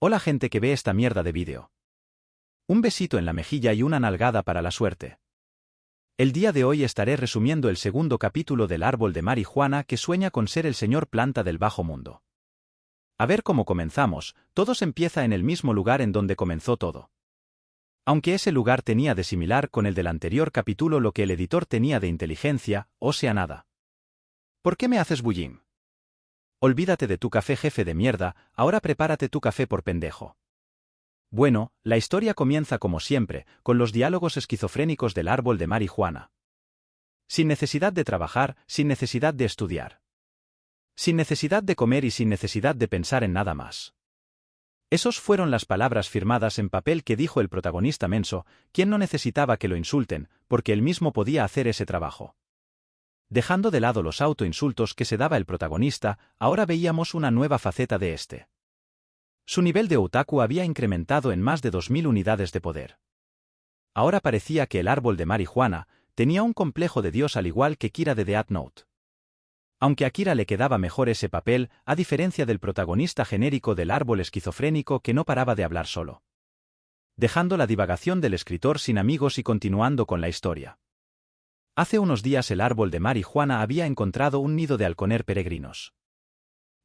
Hola gente que ve esta mierda de vídeo. Un besito en la mejilla y una nalgada para la suerte. El día de hoy estaré resumiendo el segundo capítulo del árbol de marihuana que sueña con ser el señor planta del bajo mundo. A ver cómo comenzamos, todo empieza en el mismo lugar en donde comenzó todo. Aunque ese lugar tenía de similar con el del anterior capítulo lo que el editor tenía de inteligencia, o sea nada. ¿Por qué me haces bullying? Olvídate de tu café jefe de mierda, ahora prepárate tu café por pendejo. Bueno, la historia comienza como siempre, con los diálogos esquizofrénicos del árbol de marihuana. Sin necesidad de trabajar, sin necesidad de estudiar. Sin necesidad de comer y sin necesidad de pensar en nada más. Esas fueron las palabras firmadas en papel que dijo el protagonista menso, quien no necesitaba que lo insulten, porque él mismo podía hacer ese trabajo. Dejando de lado los autoinsultos que se daba el protagonista, ahora veíamos una nueva faceta de este. Su nivel de otaku había incrementado en más de 2000 unidades de poder. Ahora parecía que el árbol de marihuana tenía un complejo de Dios al igual que Kira de Death Note. Aunque a Kira le quedaba mejor ese papel, a diferencia del protagonista genérico del árbol esquizofrénico que no paraba de hablar solo. Dejando la divagación del escritor sin amigos y continuando con la historia. Hace unos días el árbol de marihuana había encontrado un nido de halconer peregrinos.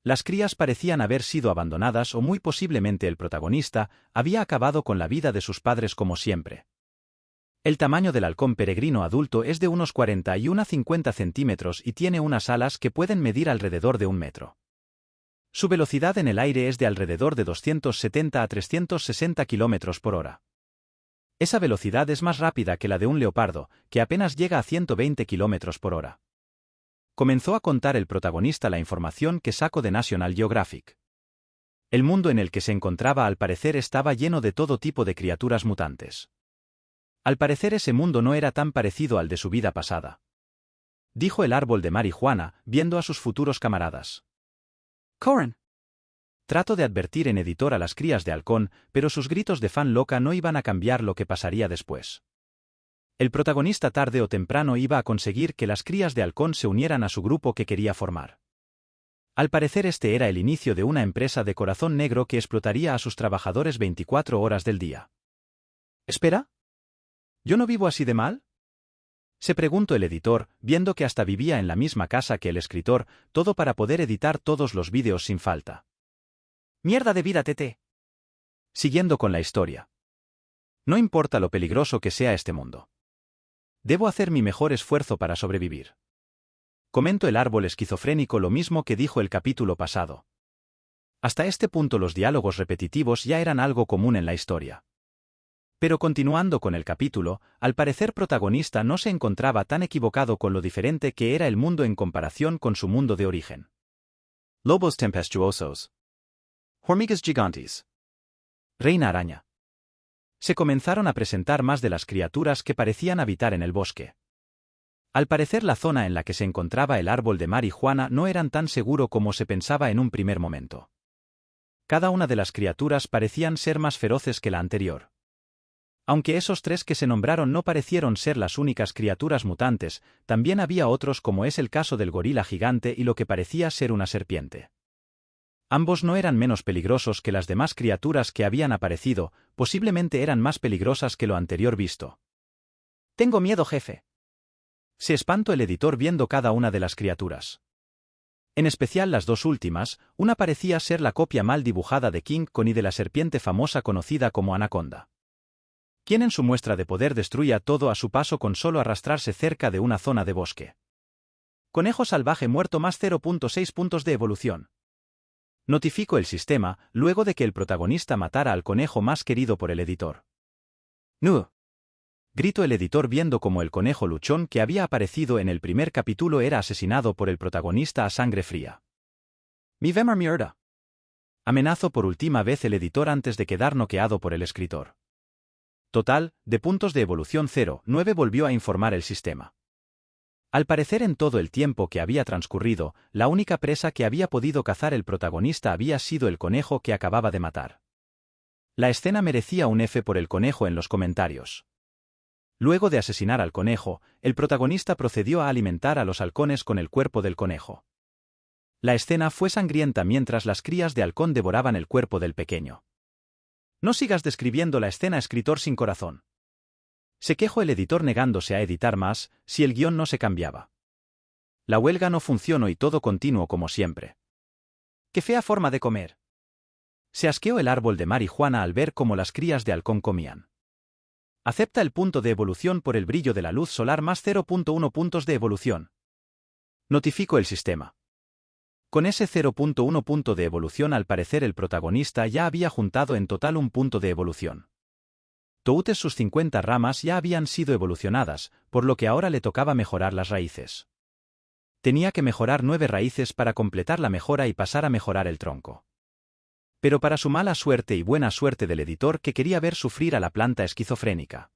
Las crías parecían haber sido abandonadas o muy posiblemente el protagonista había acabado con la vida de sus padres como siempre. El tamaño del halcón peregrino adulto es de unos 41 a 50 centímetros y tiene unas alas que pueden medir alrededor de 1 metro. Su velocidad en el aire es de alrededor de 270 a 360 kilómetros por hora. Esa velocidad es más rápida que la de un leopardo, que apenas llega a 120 kilómetros por hora. Comenzó a contar el protagonista la información que sacó de National Geographic. El mundo en el que se encontraba al parecer estaba lleno de todo tipo de criaturas mutantes. Al parecer ese mundo no era tan parecido al de su vida pasada. Dijo el árbol de marihuana, viendo a sus futuros camaradas. Corin. Trato de advertir en editor a las crías de halcón, pero sus gritos de fan loca no iban a cambiar lo que pasaría después. El protagonista tarde o temprano iba a conseguir que las crías de halcón se unieran a su grupo que quería formar. Al parecer este era el inicio de una empresa de corazón negro que explotaría a sus trabajadores 24 horas del día. ¿Espera? ¿Yo no vivo así de mal? Se preguntó el editor, viendo que hasta vivía en la misma casa que el escritor, todo para poder editar todos los vídeos sin falta. Mierda de vida, tete. Siguiendo con la historia. No importa lo peligroso que sea este mundo. Debo hacer mi mejor esfuerzo para sobrevivir. Comento el árbol esquizofrénico lo mismo que dijo el capítulo pasado. Hasta este punto los diálogos repetitivos ya eran algo común en la historia. Pero continuando con el capítulo, al parecer protagonista no se encontraba tan equivocado con lo diferente que era el mundo en comparación con su mundo de origen. Lobos tempestuosos. Hormigas gigantes. Reina araña. Se comenzaron a presentar más de las criaturas que parecían habitar en el bosque. Al parecer la zona en la que se encontraba el árbol de marihuana no era tan seguro como se pensaba en un primer momento. Cada una de las criaturas parecían ser más feroces que la anterior. Aunque esos 3 que se nombraron no parecieron ser las únicas criaturas mutantes, también había otros como es el caso del gorila gigante y lo que parecía ser una serpiente. Ambos no eran menos peligrosos que las demás criaturas que habían aparecido, posiblemente eran más peligrosas que lo anterior visto. Tengo miedo, jefe. Se espantó el editor viendo cada una de las criaturas. En especial las 2 últimas, una parecía ser la copia mal dibujada de King Kong y de la serpiente famosa conocida como anaconda. Quien en su muestra de poder destruía todo a su paso con solo arrastrarse cerca de una zona de bosque. Conejo salvaje muerto más 0.6 puntos de evolución. Notificó el sistema, luego de que el protagonista matara al conejo más querido por el editor. ¡No! Gritó el editor viendo cómo el conejo luchón que había aparecido en el primer capítulo era asesinado por el protagonista a sangre fría. ¡Mi vemar mierda! Amenazó por última vez el editor antes de quedar noqueado por el escritor. Total, de puntos de evolución 0,9 volvió a informar el sistema. Al parecer en todo el tiempo que había transcurrido, la única presa que había podido cazar el protagonista había sido el conejo que acababa de matar. La escena merecía un F por el conejo en los comentarios. Luego de asesinar al conejo, el protagonista procedió a alimentar a los halcones con el cuerpo del conejo. La escena fue sangrienta mientras las crías de halcón devoraban el cuerpo del pequeño. No sigas describiendo la escena, escritor sin corazón. Se quejó el editor negándose a editar más, si el guión no se cambiaba. La huelga no funcionó y todo continuó como siempre. ¡Qué fea forma de comer! Se asqueó el árbol de marihuana al ver cómo las crías de halcón comían. Acepta el punto de evolución por el brillo de la luz solar más 0.1 puntos de evolución. Notificó el sistema. Con ese 0.1 punto de evolución, al parecer el protagonista ya había juntado en total un punto de evolución. Toutes sus 50 ramas ya habían sido evolucionadas, por lo que ahora le tocaba mejorar las raíces. Tenía que mejorar 9 raíces para completar la mejora y pasar a mejorar el tronco. Pero para su mala suerte y buena suerte del editor, que quería ver sufrir a la planta esquizofrénica.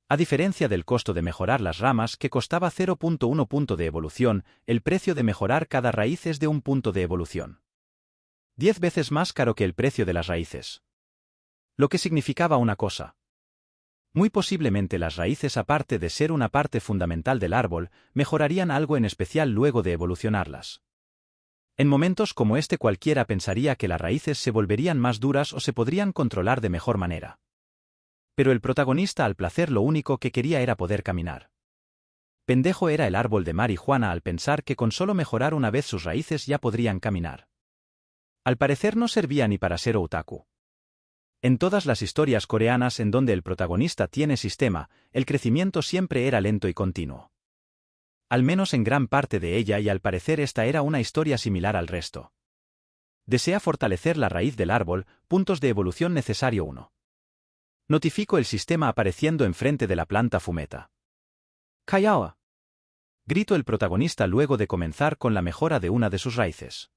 A diferencia del costo de mejorar las ramas, que costaba 0.1 punto de evolución, el precio de mejorar cada raíz es de 1 punto de evolución. 10 veces más caro que el precio de las raíces. Lo que significaba una cosa. Muy posiblemente las raíces, aparte de ser una parte fundamental del árbol, mejorarían algo en especial luego de evolucionarlas. En momentos como este cualquiera pensaría que las raíces se volverían más duras o se podrían controlar de mejor manera. Pero el protagonista al placer lo único que quería era poder caminar. Pendejo era el árbol de marihuana al pensar que con solo mejorar una vez sus raíces ya podrían caminar. Al parecer no servía ni para ser otaku. En todas las historias coreanas en donde el protagonista tiene sistema, el crecimiento siempre era lento y continuo. Al menos en gran parte de ella, y al parecer esta era una historia similar al resto. Desea fortalecer la raíz del árbol, puntos de evolución necesario 1. Notificó el sistema apareciendo enfrente de la planta fumeta. ¡Callao! Gritó el protagonista luego de comenzar con la mejora de una de sus raíces.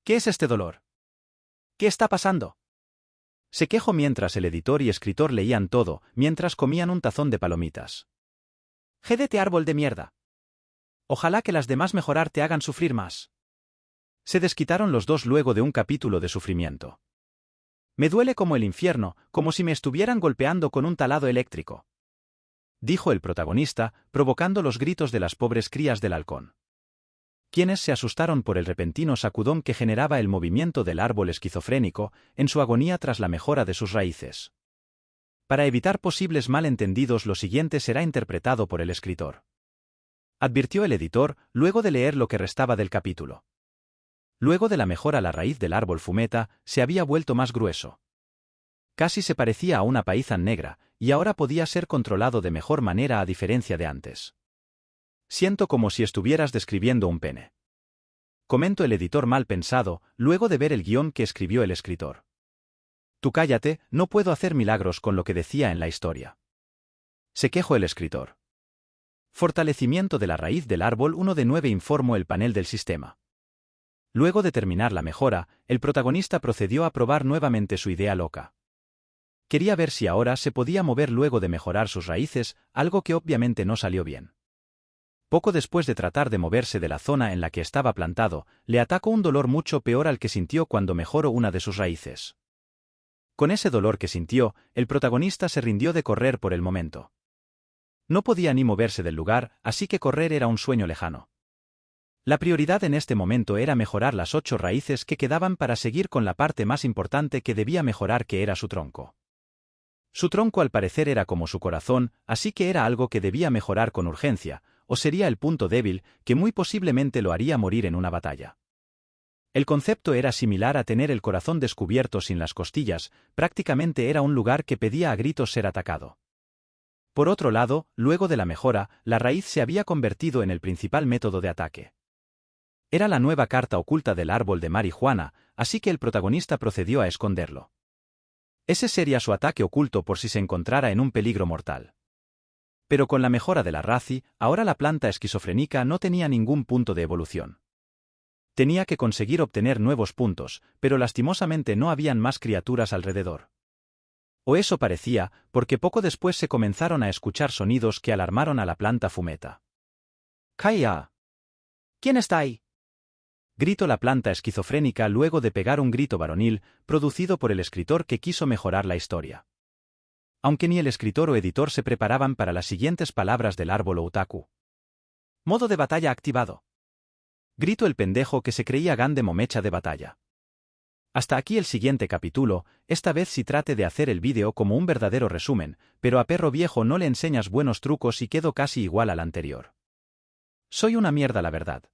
¿Qué es este dolor? ¿Qué está pasando? Se quejó mientras el editor y escritor leían todo, mientras comían un tazón de palomitas. ¡Jédete, árbol de mierda! Ojalá que las demás mejorar te hagan sufrir más. Se desquitaron los dos luego de un capítulo de sufrimiento. Me duele como el infierno, como si me estuvieran golpeando con un taladro eléctrico. Dijo el protagonista, provocando los gritos de las pobres crías del halcón. Quienes se asustaron por el repentino sacudón que generaba el movimiento del árbol esquizofrénico, en su agonía tras la mejora de sus raíces. Para evitar posibles malentendidos, lo siguiente será interpretado por el escritor. Advirtió el editor, luego de leer lo que restaba del capítulo. Luego de la mejora, la raíz del árbol fumeta se había vuelto más grueso. Casi se parecía a una paizán negra, y ahora podía ser controlado de mejor manera a diferencia de antes. Siento como si estuvieras describiendo un pene. Comentó el editor mal pensado, luego de ver el guión que escribió el escritor. Tú cállate, no puedo hacer milagros con lo que decía en la historia. Se quejó el escritor. Fortalecimiento de la raíz del árbol 1 de 9, informó el panel del sistema. Luego de terminar la mejora, el protagonista procedió a probar nuevamente su idea loca. Quería ver si ahora se podía mover luego de mejorar sus raíces, algo que obviamente no salió bien. Poco después de tratar de moverse de la zona en la que estaba plantado, le atacó un dolor mucho peor al que sintió cuando mejoró una de sus raíces. Con ese dolor que sintió, el protagonista se rindió de correr por el momento. No podía ni moverse del lugar, así que correr era un sueño lejano. La prioridad en este momento era mejorar las 8 raíces que quedaban para seguir con la parte más importante que debía mejorar, que era su tronco. Su tronco al parecer era como su corazón, así que era algo que debía mejorar con urgencia, o sería el punto débil, que muy posiblemente lo haría morir en una batalla. El concepto era similar a tener el corazón descubierto sin las costillas, prácticamente era un lugar que pedía a gritos ser atacado. Por otro lado, luego de la mejora, la raíz se había convertido en el principal método de ataque. Era la nueva carta oculta del árbol de marihuana, así que el protagonista procedió a esconderlo. Ese sería su ataque oculto por si se encontrara en un peligro mortal. Pero con la mejora de la razi, ahora la planta esquizofrénica no tenía ningún punto de evolución. Tenía que conseguir obtener nuevos puntos, pero lastimosamente no habían más criaturas alrededor. O eso parecía, porque poco después se comenzaron a escuchar sonidos que alarmaron a la planta fumeta. ¡Calla! ¿Quién está ahí? Gritó la planta esquizofrénica luego de pegar un grito varonil, producido por el escritor que quiso mejorar la historia. Aunque ni el escritor o editor se preparaban para las siguientes palabras del árbol otaku. Modo de batalla activado. Gritó el pendejo que se creía Gande Momecha de batalla. Hasta aquí el siguiente capítulo, esta vez sí trate de hacer el vídeo como un verdadero resumen, pero a perro viejo no le enseñas buenos trucos y quedo casi igual al anterior. Soy una mierda la verdad.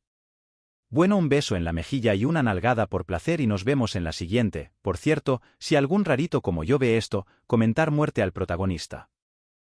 Bueno, un beso en la mejilla y una nalgada por placer y nos vemos en la siguiente. Por cierto, si algún rarito como yo ve esto, comentar muerte al protagonista.